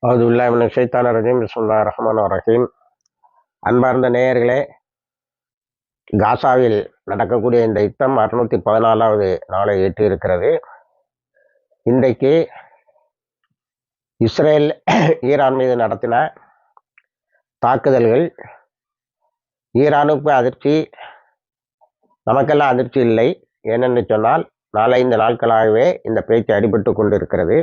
அவுதுபில்லாஹி ஷைத்தானிர் ரஜீம். பிஸ்மில்லாஹிர் ரஹ்மானிர் ரஹீம். அன்பார்ந்த நேயர்களே, காசாவில் நடக்கக்கூடிய இந்த யுத்தம் 614வது நாளை எட்டியிருக்கிறது. இன்றைக்கு இஸ்ரேல் ஈரான் மீது நடத்தின தாக்குதல்கள் ஈரானுக்கு அதிர்ச்சி, நமக்கெல்லாம் அதிர்ச்சி இல்லை. ஏனென்று சொன்னால் 4-5 நாட்களாகவே இந்த பேச்சு அடிபட்டு கொண்டிருக்கிறது.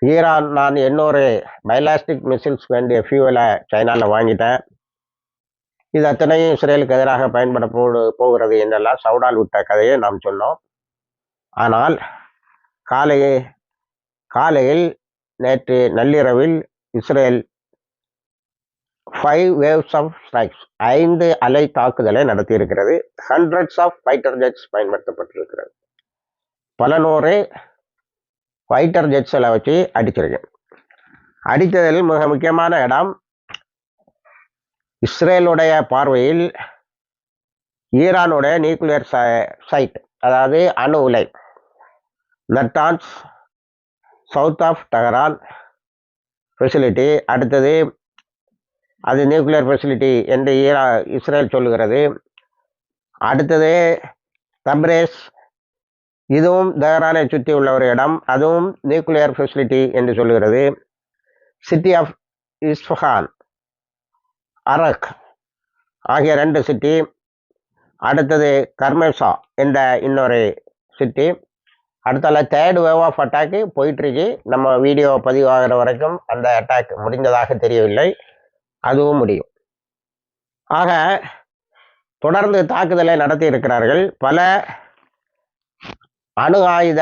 ஈரான், நான் இன்னொரு பைலாஸ்டிக் மிசில்ஸ் வேண்டிய ஃபியூவலை சைனாவில் வாங்கிட்டேன், இது அத்தனையும் இஸ்ரேலுக்கு எதிராக பயன்பட போகிறது என்றெல்லாம் சவுடால் விட்ட கதையை நாம் சொன்னோம். ஆனால் காலையில் நேற்று நள்ளிரவில் இஸ்ரேல் 5 waves of strikes, 5 அலை தாக்குதலை நடத்தியிருக்கிறது. ஹண்ட்ரட்ஸ் ஆஃப் ஃபைட்டர் ஜெட்ஸ் பயன்படுத்தப்பட்டிருக்கிறது. பல நூறு ஃபைட்டர் ஜெட்ஸில் வச்சு அடிச்சிருக்கேன். அடித்ததில் மிக முக்கியமான இடம், இஸ்ரேலுடைய பார்வையில் ஈரானுடைய நியூக்ளியர் சைட், அதாவது அணு உலை, Natanz south of Tehran facility. அடுத்தது அது நியூக்ளியர் ஃபெசிலிட்டி என்று இஸ்ரேல் சொல்லுகிறது. அடுத்தது தப்ரேஸ், இதுவும் தெஹரானை சுற்றி உள்ள ஒரு இடம், அதுவும் நியூக்ளியர் ஃபெசிலிட்டி என்று சொல்லுகிறது. சிட்டி ஆஃப் இஸ்ஃபஹான், அரக் ஆகிய 2 சிட்டி. அடுத்தது கர்மேசா என்ற இன்னொரு சிட்டி. அடுத்தால 3rd வேவ் ஆஃப் அட்டாக்கு போயிட்டுருக்கு. நம்ம வீடியோ பதிவாகிற வரைக்கும் அந்த அட்டாக் முடிந்ததாக தெரியவில்லை, அதுவும் முடியும். ஆக தொடர்ந்து தாக்குதலை நடத்தி இருக்கிறார்கள். பல அணு ஆயுத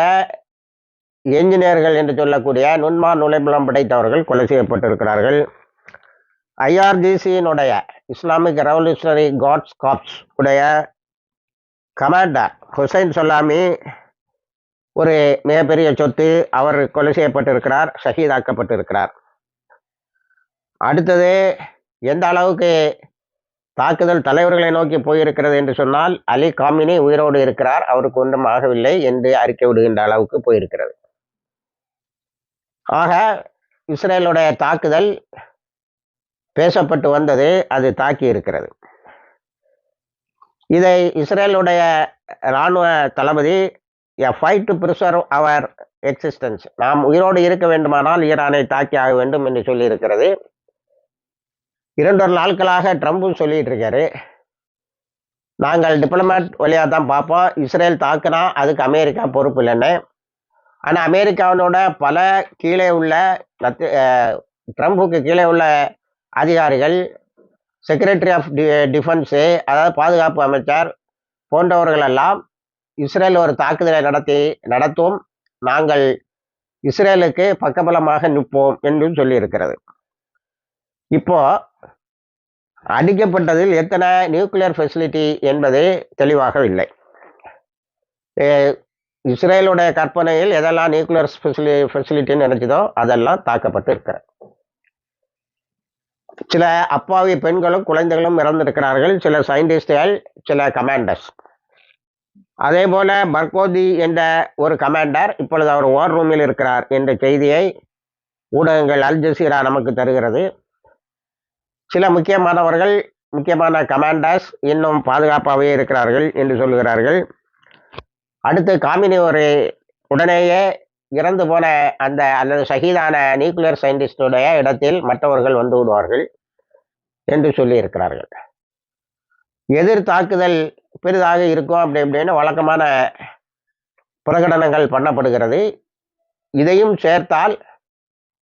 என்ஜினியர்கள் என்று சொல்லக்கூடிய நுண்மான் நுழைபுலம் படைத்தவர்கள் கொலை செய்யப்பட்டிருக்கிறார்கள். IRGC-னுடைய இஸ்லாமிக் ரெவல்யூஷனரி காட்ஸ் காப்ஸ் உடைய கமாண்டர் ஹுசைன் சொல்லாமி ஒரு மிகப்பெரிய சொத்து, அவர் கொலை செய்யப்பட்டிருக்கிறார், ஷஹீதாக்கப்பட்டிருக்கிறார். அடுத்தது எந்த அளவுக்கு தாக்குதல் தலைவர்களை நோக்கி போயிருக்கிறது என்று சொன்னால், அலி காமினி உயிரோடு இருக்கிறார், அவருக்கு ஒன்றும் ஆகவில்லை என்று அறிக்கை விடுகின்ற அளவுக்கு போயிருக்கிறது. ஆக இஸ்ரேலுடைய தாக்குதல் பேசப்பட்டு வந்தது, அது தாக்கி இருக்கிறது. இதை இஸ்ரேலுடைய இராணுவ தளபதி a fight to preserve our existence, நாம் உயிரோடு இருக்க வேண்டுமானால் ஈரானை தாக்கி ஆக வேண்டும் என்று சொல்லி இருக்கிறது. 2 நாட்களாக ட்ரம்பும் சொல்லிட்டு இருக்காரு, நாங்கள் டிப்ளமேட் வழியாக தான் பார்ப்போம், இஸ்ரேல் தாக்குனா அதுக்கு அமெரிக்கா பொறுப்பு இல்லைன்னு. ஆனால் அமெரிக்காவினோட பல கீழே உள்ள ட்ரம்புக்கு கீழே உள்ள அதிகாரிகள், செக்ரட்டரி ஆஃப் டிஃபென்ஸு, அதாவது பாதுகாப்பு அமைச்சர் போன்றவர்களெல்லாம் இஸ்ரேல் ஒரு தாக்குதலை நடத்தும், நாங்கள் இஸ்ரேலுக்கு பக்கபலமாக நிற்போம் என்று சொல்லியிருக்கிறது. இப்போ அடிக்கப்பட்டதில் எத்தனை நியூக்ளியர் ஃபெசிலிட்டி என்பது தெளிவாக இல்லை. இஸ்ரேலுடைய கற்பனையில் எதெல்லாம் நியூக்ளியர் ஃபெசிலிட்டின்னு நினைச்சதோ அதெல்லாம் தாக்கப்பட்டு இருக்கிறது. சில அப்பாவி பெண்களும் குழந்தைகளும் இறந்திருக்கிறார்கள், சில சயின்டிஸ்டுகள், சில கமாண்டர்ஸ். அதே போல பர்கோதி என்ற ஒரு கமாண்டர் இப்பொழுது அவர் வார் ரூமில் இருக்கிறார் என்ற செய்தியை ஊடகங்கள் அல் ஜசீரா நமக்கு தருகிறது. சில முக்கியமான கமாண்டர்ஸ் இன்னும் பாதுகாப்பாகவே இருக்கிறார்கள் என்று சொல்லுகிறார்கள். அடுத்து காமினி ஒரு உடனேயே இறந்து போன அந்த அல்லது ஷஹீதான நியூக்ளியர் சயின்டிஸ்டுடைய இடத்தில் மற்றவர்கள் வந்து விடுவார்கள் என்று சொல்லி இருக்கிறார்கள். எதிர் தாக்குதல் பெரிதாக இருக்கும் அப்படி இப்படின்னு வழக்கமான பிரகடனங்கள் பண்ணப்படுகிறது. இதையும் சேர்த்தால்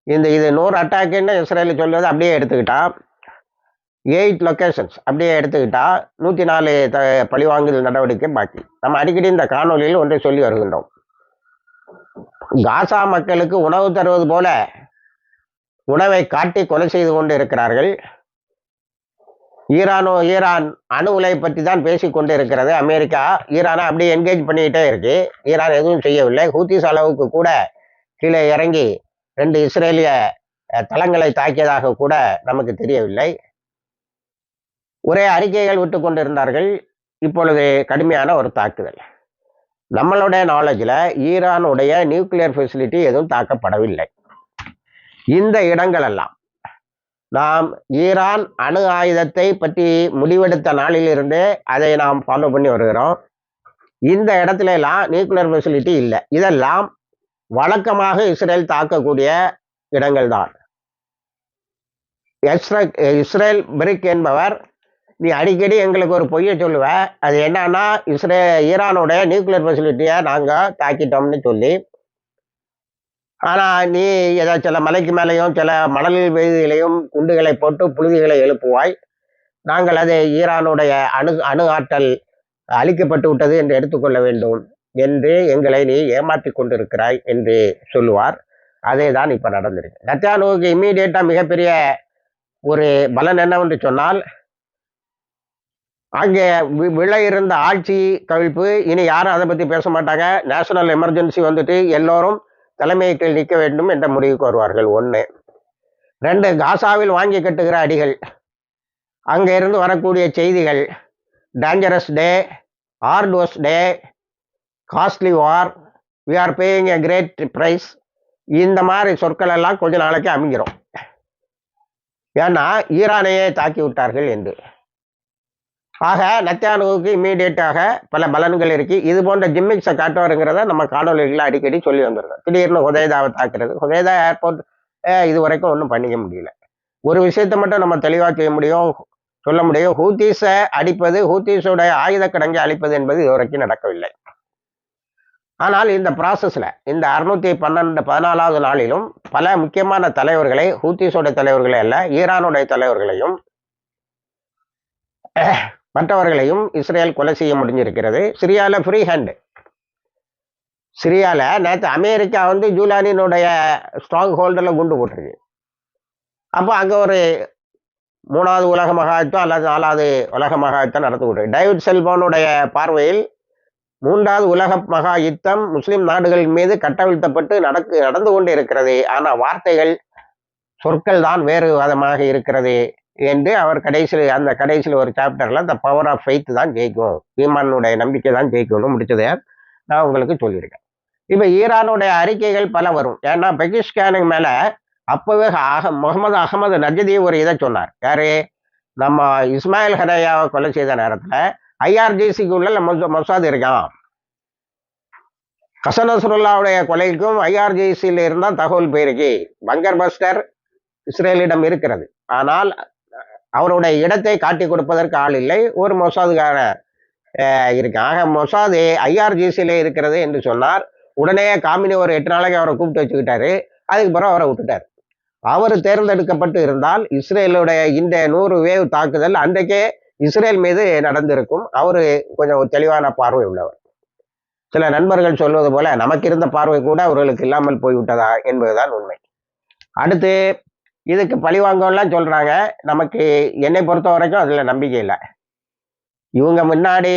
இது 100 அட்டாக்குன்னு இஸ்ரேல் சொல்வது அப்படியே எடுத்துக்கிட்டா, 8 லொக்கேஷன்ஸ் அப்படியே எடுத்துக்கிட்டா 104 பழிவாங்குதல் நடவடிக்கை பாக்கி. நம்ம அடிக்கடி இந்த காணொலியில் ஒன்றை சொல்லி வருகின்றோம், காசா மக்களுக்கு உணவு தருவது போல உணவை காட்டி கொலை செய்து கொண்டு இருக்கிறார்கள். ஈரான் அணு உலை பற்றி தான் பேசிக்கொண்டு இருக்கிறது. அமெரிக்கா ஈரானை அப்படியே என்கேஜ் பண்ணிக்கிட்டே இருக்கு. ஈரான் எதுவும் செய்யவில்லை. ஹூத்திஸ் அளவுக்கு கூட கீழே இறங்கி 2 இஸ்ரேலிய தளங்களை தாக்கியதாக கூட நமக்கு தெரியவில்லை. ஒரே அறிக்கைகள் விட்டு கொண்டிருந்தார்கள். இப்பொழுது கடுமையான ஒரு தாக்குதல். நம்மளுடைய நாலேஜில் ஈரானுடைய நியூக்ளியர் ஃபெசிலிட்டி எதுவும் தாக்கப்படவில்லை. இந்த இடங்கள் எல்லாம் நாம் ஈரான் அணு ஆயுதத்தை பற்றி முடிவெடுத்த நாளிலிருந்தே அதை நாம் ஃபாலோ பண்ணி வருகிறோம். இந்த இடத்துல எல்லாம் நியூக்ளியர் ஃபெசிலிட்டி இல்லை. இதெல்லாம் வழக்கமாக இஸ்ரேல் தாக்கக்கூடிய இடங்கள் தான். இஸ்ரேல் பிரிக் என்பவர், நீ அடிக்கடி எங்களுக்கு ஒரு பொய்யை சொல்லுவ, அது என்னன்னா ஈரானுடைய நியூக்ளியர் ஃபெசிலிட்டியை நாங்கள் தாக்கிட்டோம்னு சொல்லி, ஆனால் நீ ஏதோ சில மலைக்கு மேலேயும் சில மணல் வீதியிலையும் குண்டுகளை போட்டு புழுதிகளை எழுப்புவாய். நாங்கள் அதை ஈரானுடைய அணு ஆற்றல் அழிக்கப்பட்டு விட்டது என்று எடுத்துக்கொள்ள வேண்டும் என்று எங்களை நீ ஏமாற்றி கொண்டிருக்கிறாய் என்று சொல்லுவார். அதே தான் இப்போ நடந்திருக்கு. நெத்தன்யாஹுவுக்கு இம்மீடியட்டாக மிகப்பெரிய ஒரு பலன் என்னவென்று சொன்னால், அங்கே விழ இருந்த ஆட்சி கவிழ்ப்பு, இனி யாரும் அதை பற்றி பேச மாட்டாங்க. நேஷனல் எமர்ஜென்சி வந்துட்டு எல்லோரும் தலைமைக்கு நிற்க வேண்டும் என்ற முடிவுக்கு வருவார்கள். 1. 2, காசாவில் வாங்கி கட்டுகிற அடிகள், அங்கே இருந்து வரக்கூடிய செய்திகள், dangerous day, arduous day, costly war, we are paying a great price, இந்த மாதிரி சொற்கள் எல்லாம் கொஞ்ச நாளைக்கு அமைக்கிறோம். ஏன்னா ஈரானையே தாக்கி விட்டார்கள் என்று. ஆக நெத்தன்யாஹுவுக்கு இம்மீடியட்டாக பல பலன்கள் இருக்கு. இது போன்ற ஜிம்மிக்ஸை காட்டுவாருங்கிறத நம்ம காணொலிகளில் அடிக்கடி சொல்லி வந்துருக்கோம். திடீர்னு ஹுதைதாவை தாக்குறது, ஹுதைதா ஏர்போர்ட் இது வரைக்கும் ஒன்றும் பண்ணிக்க முடியல. ஒரு விஷயத்தை மட்டும் நம்ம தெளிவாக சொல்ல முடியும், ஹூத்தீஸை அடிப்பது, ஹூத்தீஸோடைய ஆயுத கிடங்கை அழிப்பது என்பது இதுவரைக்கும் நடக்கவில்லை. ஆனால் இந்த ப்ராசஸில் இந்த 614வது நாளிலும் பல முக்கியமான தலைவர்களை, ஹூத்தீஸோட தலைவர்களை அல்ல, ஈரானுடைய தலைவர்களையும் மற்றவர்களையும் இஸ்ரேல் கொலை செய்ய முடிஞ்சிருக்கிறது. சிரியாவில் ஃப்ரீ ஹேண்டு. சிரியாவில் நேற்று அமெரிக்கா ஜூலானினுடைய ஸ்ட்ராங் ஹோல்டில் குண்டு போட்டிருக்கு. அப்போ அங்கே ஒரு 3வது உலக மகாயுத்தம் அல்லது 4வது உலக மகாயுத்தம் நடந்து கொண்டு, டேவிட் செல்போனுடைய பார்வையில் 3வது உலக மகா யுத்தம் முஸ்லிம் நாடுகள் மீது கட்டவிழ்த்தப்பட்டு நடந்து கொண்டு இருக்கிறது. ஆனால் வார்த்தைகள், சொற்கள் தான் வேறு விதமாக இருக்கிறது என்று அவர் கடைசியில் ஒரு சாப்டர்ல த பவர் ஆஃப் ஃபெய்த் தான் ஜெயிக்கும், ஈமானுடைய நம்பிக்கை தான் ஜெயிக்கும்னு முடிச்சதை நான் உங்களுக்கு சொல்லியிருக்கேன். இப்போ ஈரானுடைய அறிக்கைகள் பல வரும். ஏன்னா பெகிஸ்தானுக்கு மேல அப்பவே முகமது அகமது நஜதி ஒரு இதை சொன்னார். யாரு? நம்ம இஸ்மாயில் ஹனையாவை கொலை செய்த நேரத்துல ஐஆர்ஜிசிக்கு உள்ள மொசாத் இருக்கான். ஹசன் நஸ்ருல்லாவுடைய கொலைக்கும் ஐஆர்ஜிசியில் இருந்தால் தகவல் போயிருக்கு. பங்கர் பஸ்டர் இஸ்ரேலிடம் இருக்கிறது. ஆனால் அவருடைய இடத்தை காட்டி கொடுப்பதற்கு ஆள் இல்லை. ஒரு மொசாதுக்கார இருக்கு. ஆக மொசாது ஐஆர்ஜிசியில இருக்கிறது என்று சொன்னார். உடனே காமினி ஒரு 8 நாளைக்கு அவரை கூப்பிட்டு வச்சுக்கிட்டாரு. அதுக்கு பிறகு அவரை விட்டுட்டார். அவர் தேர்ந்தெடுக்கப்பட்டு இருந்தால் இஸ்ரேலுடைய இந்த 100 வேவ் தாக்குதல் அன்றைக்கே இஸ்ரேல் மீது நடந்திருக்கும். அவரு கொஞ்சம் தெளிவான பார்வை உள்ளவர். சில நண்பர்கள் சொல்வது போல நமக்கு இருந்த பார்வை கூட அவர்களுக்கு இல்லாமல் போய்விட்டதா என்பதுதான் உண்மை. அடுத்து இதுக்கு பழிவாங்கலாம் சொல்றாங்க. நமக்கு என்னை பொறுத்த வரைக்கும் அதுல நம்பிக்கை இல்லை. இவங்க முன்னாடி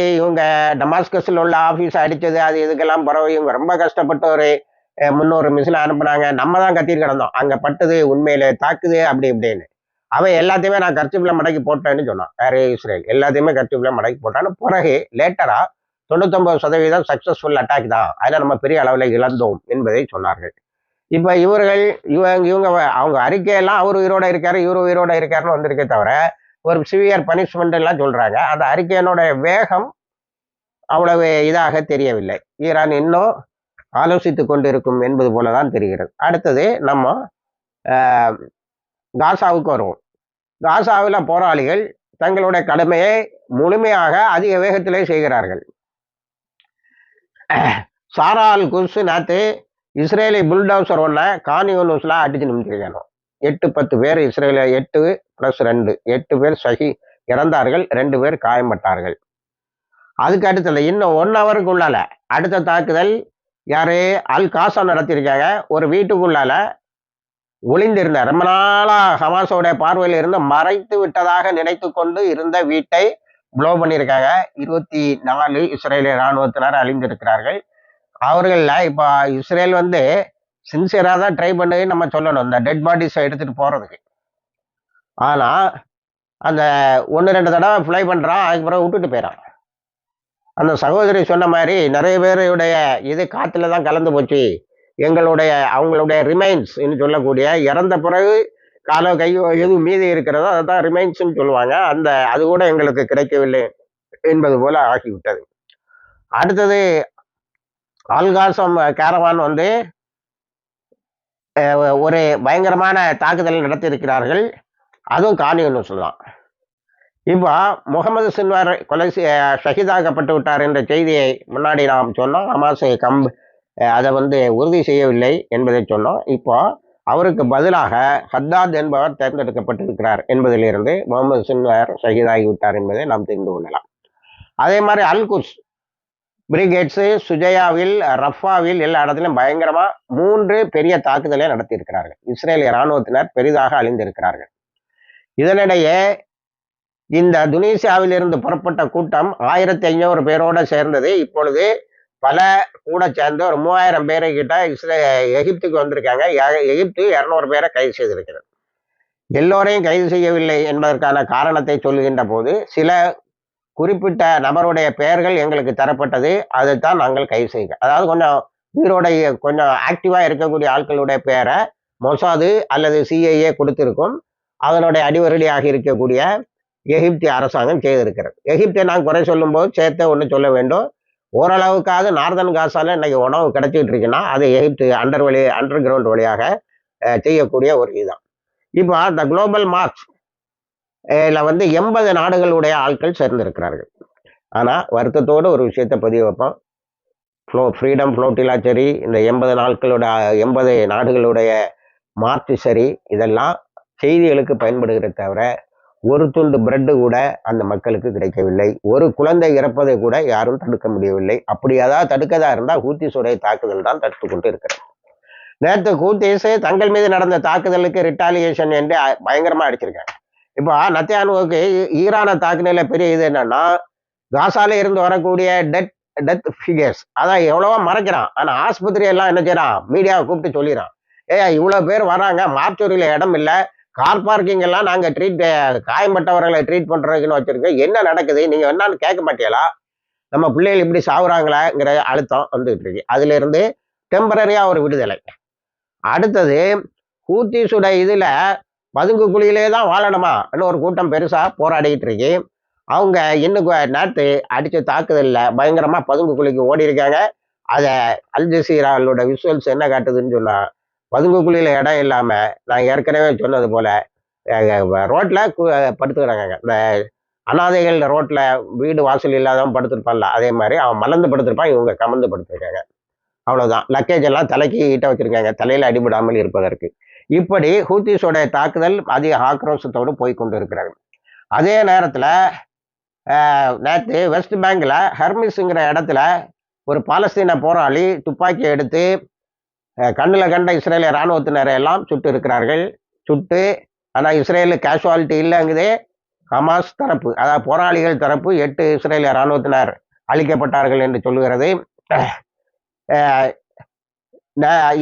டமாஸ்கஸில் உள்ள ஆஃபீஸ் அடிச்சது, அது இதுக்கெல்லாம் பரவாயில்ல. இவங்க ரொம்ப கஷ்டப்பட்டு ஒரு 300 மிசில் அனுப்புனாங்க. நம்ம தான் கத்திட்டு கிடந்தோம், அங்க பட்டது உண்மையில தாக்குது அப்படி இப்படின்னு. அவன் எல்லாத்தையுமே நான் கர்ச்சிப்ல மடக்கி போட்டேன்னு சொன்னான். வேற இஸ்ரேல் எல்லாத்தையுமே கர்ச்சிப்ல மடக்கி போட்டான்னு. பிறகு லேட்டரா 99% சக்சஸ்ஃபுல் அட்டாக் தான், அதில் நம்ம பெரிய அளவில் இழந்தோம் என்பதை சொன்னார்கள். இப்போ இவங்க அவங்க அறிக்கையெல்லாம் அவர் உயிரோட இருக்காரு, இவர் உயிரோட இருக்காருன்னு வந்திருக்கே தவிர ஒரு சிவியர் பனிஷ்மெண்ட் எல்லாம் சொல்றாங்க. அந்த அறிக்கையினுடைய வேகம் அவ்வளவு இதாக தெரியவில்லை. ஈரான் இன்னும் ஆலோசித்து கொண்டிருக்கும் என்பது போலதான் தெரிகிறது. அடுத்தது நம்ம காசாவுக்கு வருவோம். காசாவில் போராளிகள் தங்களுடைய கடமையை முழுமையாக அதிக வேகத்திலே செய்கிறார்கள். சாரா அல் குஸ் நேற்று இஸ்ரேலி புல்டோசர் ஒன்றை கான்யூனிஸ்ல அடிச்சு நிமிச்சிருக்கானோ. 8-10 பேர் இஸ்ரேல 8+2 8 பேர் இறந்தார்கள், 2 பேர் காயம்பட்டார்கள். அதுக்கு அடுத்தது இன்னும் 1 ஹவருக்குள்ளால அடுத்த தாக்குதல் யாரு? அல் காசா நடத்தியிருக்காங்க. ஒரு வீட்டுக்குள்ளால ஒளிந்திருந்த, ரொம்ப நாளா ஹமாஸோடைய பார்வையில் இருந்து மறைத்து விட்டதாக நினைத்து கொண்டு இருந்த வீட்டை ப்ளோ பண்ணியிருக்காங்க. 24 இஸ்ரேலிய இராணுவத்தினர் அழிந்திருக்கிறார்கள். அவர்கள இப்போ இஸ்ரேல் சின்சியரா தான் ட்ரை பண்ணி நம்ம சொல்லணும், இந்த டெட் பாடிஸை எடுத்துட்டு போறதுக்கு. ஆனா அந்த 1-2 தடவை ஃப்ளை பண்றான், அதுக்கு பிறகு விட்டுட்டு போயிடான். அந்த சகோதரி சொன்ன மாதிரி நிறைய பேருடைய இது காத்துல தான் கலந்து போச்சு, அவங்களுடைய ரிமைன்ஸ் சொல்லக்கூடிய இறந்த பிறகு காலோ கையோ எதுவும் மீதி இருக்கிறதோ அதை தான் ரிமைன்ஸ்ன்னு சொல்லுவாங்க. அது கூட எங்களுக்கு கிடைக்கவில்லை என்பது போல ஆகிவிட்டது. அடுத்தது ஆல்காசம் கேரவான் ஒரு பயங்கரமான தாக்குதல் நடத்தியிருக்கிறார்கள். அதுவும் காணின்னு சொல்லலாம். இப்போ முகமது சின்வார் ஷஹீதாக்கப்பட்டு விட்டார் என்ற செய்தியை முன்னாடி நாம் சொன்னோம். ஹமாஸ் அதை உறுதி செய்யவில்லை என்பதை சொன்னோம். இப்போ அவருக்கு பதிலாக ஹத்தாத் என்பவர் தேர்ந்தெடுக்கப்பட்டிருக்கிறார் என்பதிலிருந்து முகமது சின்வார் ஷஹீதாகிவிட்டார் என்பதை நாம் தெரிந்து கொள்ளலாம். அதே மாதிரி அல்குஸ் பிரிகேட்ஸு சுஜயாவில், ரஃபாவில் எல்லா இடத்துலையும் பயங்கரமா 3 பெரிய தாக்குதலை நடத்தியிருக்கிறார்கள். இஸ்ரேலிய இராணுவத்தினர் பெரிதாக அழிந்திருக்கிறார்கள். இதனிடையே இந்த துனிசியாவில் இருந்து புறப்பட்ட கூட்டம் 1500 பேரோட சேர்ந்தது. இப்பொழுது பல கூட சேர்ந்து ஒரு 3000 பேரை கிட்ட எகிப்துக்கு வந்திருக்காங்க. எகிப்து 200 பேரை கைது செய்திருக்கிறது. எல்லோரையும் கைது செய்யவில்லை என்பதற்கான காரணத்தை சொல்லுகின்ற போது சில குறிப்பிட்ட நபருடைய பெயர்கள் எங்களுக்கு தரப்பட்டது, அதைத்தான் நாங்கள் கைது செய்கிறோம். அதாவது கொஞ்சம் ஆக்டிவா இருக்கக்கூடிய ஆட்களுடைய பெயரை மொசாது அல்லது சிஐஏ கொடுத்திருக்கும். அதனுடைய அடிவருடியாக இருக்கக்கூடிய எகிப்திய அரசாங்கம் செய்திருக்கிறது. எகிப்தை நான் குறை சொல்லும் போது சேர்த்து ஒன்று சொல்ல வேண்டும். ஓரளவுக்காவது நார்தன் காசால இன்னைக்கு உணவு கிடைச்சிட்டு இருக்குன்னா அது எகிப்து அண்டர் கிரவுண்ட் வழியாக செய்யக்கூடிய ஒரு இதுதான். இப்போ அந்த குளோபல் மார்க்ஸ் 80 நாடுகளுடைய ஆட்கள் சேர்ந்திருக்கிறார்கள். ஆனா வருத்தத்தோடு ஒரு விஷயத்தை பதிவு வைப்போம். ஃப்ரீடம் ஃப்ளோட்டிலா சரி, இந்த 80 நாடுகளுடைய மார்ச் சரி, இதெல்லாம் செய்திகளுக்கு பயன்படுகிறது தவிர ஒரு துண்டு பிரெட்டு கூட அந்த மக்களுக்கு கிடைக்கவில்லை. ஒரு குழந்தை இறப்பதை கூட யாரும் தடுக்க முடியவில்லை. அப்படி ஏதாவது தடுக்கதா இருந்தால் ஹூத்திஸுடைய தாக்குதல் தான் தடுத்து கொண்டு இருக்கிறது. நேற்று ஹூத்திஸ் தங்கள் மீது நடந்த தாக்குதலுக்கு ரிட்டாலியேஷன் என்று பயங்கரமா அடிச்சிருக்காங்க. இப்போ நத்தியானுவுக்கு ஈரானை தாக்குதல பெரிய இது என்னன்னா, காசால இருந்து வரக்கூடிய டெத் ஃபிகர்ஸ் அதான் எவ்வளவோ மறைக்கிறான். ஆனா ஆஸ்பத்திரி எல்லாம் என்ன செய்யறான், மீடியாவை கூப்பிட்டு சொல்லிடுறான், இவ்வளவு பேர் வராங்க, மார்ச்சூரியில இடம் இல்லை, கார் பார்க்கிங் எல்லாம் நாங்க காயம்பட்டவர்களை ட்ரீட் பண்றதுக்குன்னு வச்சிருக்கோம், என்ன நடக்குது நீங்க என்னன்னு கேட்க மாட்டீங்களா, நம்ம பிள்ளைகள் இப்படி சாவுறாங்களாங்கிற அழுத்தம் வந்துட்டு இருக்கு. அதுல இருந்து டெம்பரரியா ஒரு விடுதலை. அடுத்தது ஹூத்திஸுட இதுல பதுங்கு குழியிலே தான் வாழணுமா ஒரு கூட்டம் பெருசா போராடிட்டு இருக்கு. அவங்க இன்னும் நேற்று அடிச்ச தாக்குதல்ல பயங்கரமா பதுங்கு குழிக்கு ஓடி இருக்காங்க. அத அல் ஜசீராவோட விசுவல்ஸ் என்ன காட்டுதுன்னு சொன்னா, பதுங்கு குழியில இடம் இல்லாம நான் ஏற்கனவே சொன்னது போல ரோட்ல படுத்துக்கிறாங்க. இந்த அனாதைகள் ரோட்ல வீடு வாசல் இல்லாதவன் படுத்திருப்பான்ல, அதே மாதிரி அவன் மலர்ந்து படுத்திருப்பான், இவங்க கமந்து படுத்திருக்காங்க. அவ்வளவுதான். லக்கேஜ் எல்லாம் தலைக்கு ஈட்ட வச்சிருக்காங்க, தலையில அடிபடாமல் இருப்பதற்கு. இப்படி ஹூத்திஸோட தாக்குதல் அதிக ஆக்ரோஷத்தோடு போய்கொண்டு இருக்கிறார்கள். அதே நேரத்துல நேற்று வெஸ்ட் பேங்க்ல ஹெர்மிஸ்ங்கிற இடத்துல ஒரு பாலஸ்தீன போராளி துப்பாக்கி எடுத்து கண்ணுல கண்ட இஸ்ரேலிய இராணுவத்தினரை எல்லாம் சுட்டு இருக்கிறார்கள். ஆனா இஸ்ரேலு கேஷுவாலிட்டி இல்லைங்குதே. ஹமாஸ் தரப்பு, அதாவது போராளிகள் தரப்பு 8 இஸ்ரேலிய இராணுவத்தினர் அழிக்கப்பட்டார்கள் என்று சொல்லுகிறது.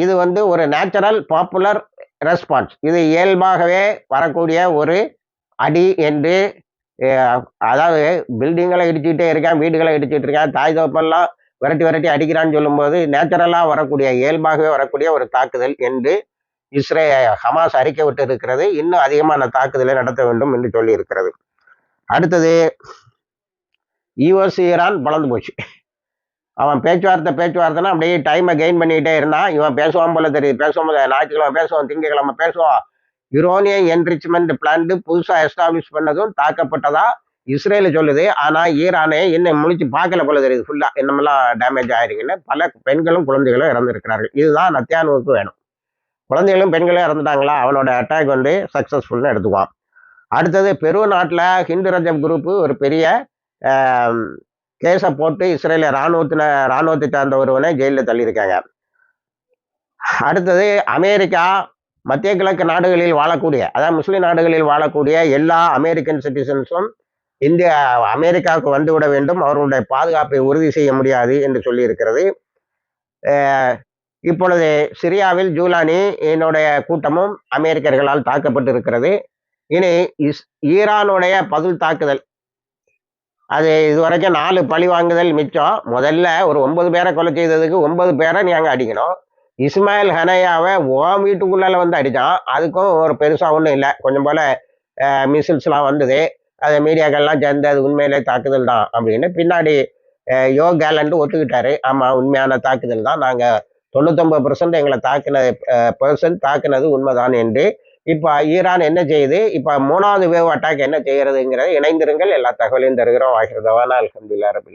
இது ஒரு நேச்சுரல் பாப்புலர் ரெஸ்பான்ஸ், இது இயல்பாகவே வரக்கூடிய ஒரு அடி என்று. அதாவது பில்டிங்களை இடிச்சுக்கிட்டே இருக்கான், வீடுகளை இடிச்சுட்டு இருக்கான், தாய் தோப்பெல்லாம் விரட்டி அடிக்கிறான்னு சொல்லும்போது நேச்சுரலா வரக்கூடிய இயல்பாகவே வரக்கூடிய ஒரு தாக்குதல் என்று ஹமாஸ் அறிக்கை விட்டு இருக்கிறது. இன்னும் அதிகமான தாக்குதலை நடத்த வேண்டும் என்று சொல்லி இருக்கிறது. அடுத்தது யுஎஸ் ஈரான் பலந்து போச்சு. அவன் பேச்சுவார்த்தைன்னா அப்படியே டைமை கெயின் பண்ணிக்கிட்டே இருந்தான். இவன் பேசுவான் போல தெரியுது. பேசுவோம், ஞாயிற்றுக்கிழமை பேசுவோம், திங்கக்கிழமை பேசுவோம். யுரேனியம் என்ரிச்மெண்ட் பிளான்ட் புதுசா எஸ்டாப்ளிஷ் பண்ணதும் தாக்கப்பட்டதா இஸ்ரேல் சொல்லுது. ஆனா ஈரானே இன்னும் முழிச்சு பார்க்கல போல தெரியுது. ஃபுல்லா என்னமெல்லாம் டேமேஜ் ஆயிருக்குன்னு பல பெண்களும் குழந்தைகளும் இறந்திருக்கிறார்கள். இதுதான் நத்தியானுவுக்கு வேணும். குழந்தைகளும் பெண்களும் இறந்துட்டாங்களா, அவனோட அட்டாக் சக்சஸ்ஃபுல்னு எடுத்துக்குவான். அடுத்தது பெரு நாட்டில் ஹிந்து ரஜப் குரூப்பு ஒரு பெரிய கேஸை போட்டு இஸ்ரேலிய இராணுவத்தை சார்ந்த ஒருவனை ஜெயிலில் தள்ளியிருக்காங்க. அடுத்தது அமெரிக்கா மத்திய கிழக்கு நாடுகளில் வாழக்கூடிய, அதாவது முஸ்லிம் நாடுகளில் வாழக்கூடிய எல்லா அமெரிக்கன் சிட்டிசன்ஸும் அமெரிக்காவுக்கு வந்துவிட வேண்டும், அவர்களுடைய பாதுகாப்பை உறுதி செய்ய முடியாது என்று சொல்லி இருக்கிறது. இப்பொழுது சிரியாவில் ஜூலானி என்னுடைய கூட்டமும் அமெரிக்கர்களால் தாக்கப்பட்டு இருக்கிறது. இனி ஈரானுடைய பதில் தாக்குதல், அது இதுவரைக்கும் 4 பழி வாங்குதல் மிச்சம். முதல்ல ஒரு 9 பேரை கொலை செய்ததுக்கு 9 பேரை நீங்க அடிக்கணும். இஸ்மாயில் ஹனையாவை உன் வீட்டுக்குள்ளால வந்து அடித்தான். அதுக்கும் ஒரு பெருசாக ஒன்றும் இல்லை. கொஞ்சம் போல் மிசில்ஸ்லாம் வந்தது. அது மீடியாக்கள்லாம் சேர்ந்து அது உண்மையிலே தாக்குதல் தான் அப்படின்னு பின்னாடி யோ கேலண்ட் ஒத்துக்கிட்டாரு. ஆமாம், உண்மையான தாக்குதல் தான். நாங்கள் 99% எங்களை தாக்குனது உண்மைதான் என்று. இப்போ ஈரான் என்ன செய்யுது? இப்போ 3வது வேவ் அட்டாக் என்ன செய்யறதுங்கிறத இணைந்திருங்கள். எல்லா தகவலையும் தருகிறோம். ஆகிறதவான அல்ஹம்துலில்லாஹ் ரபில்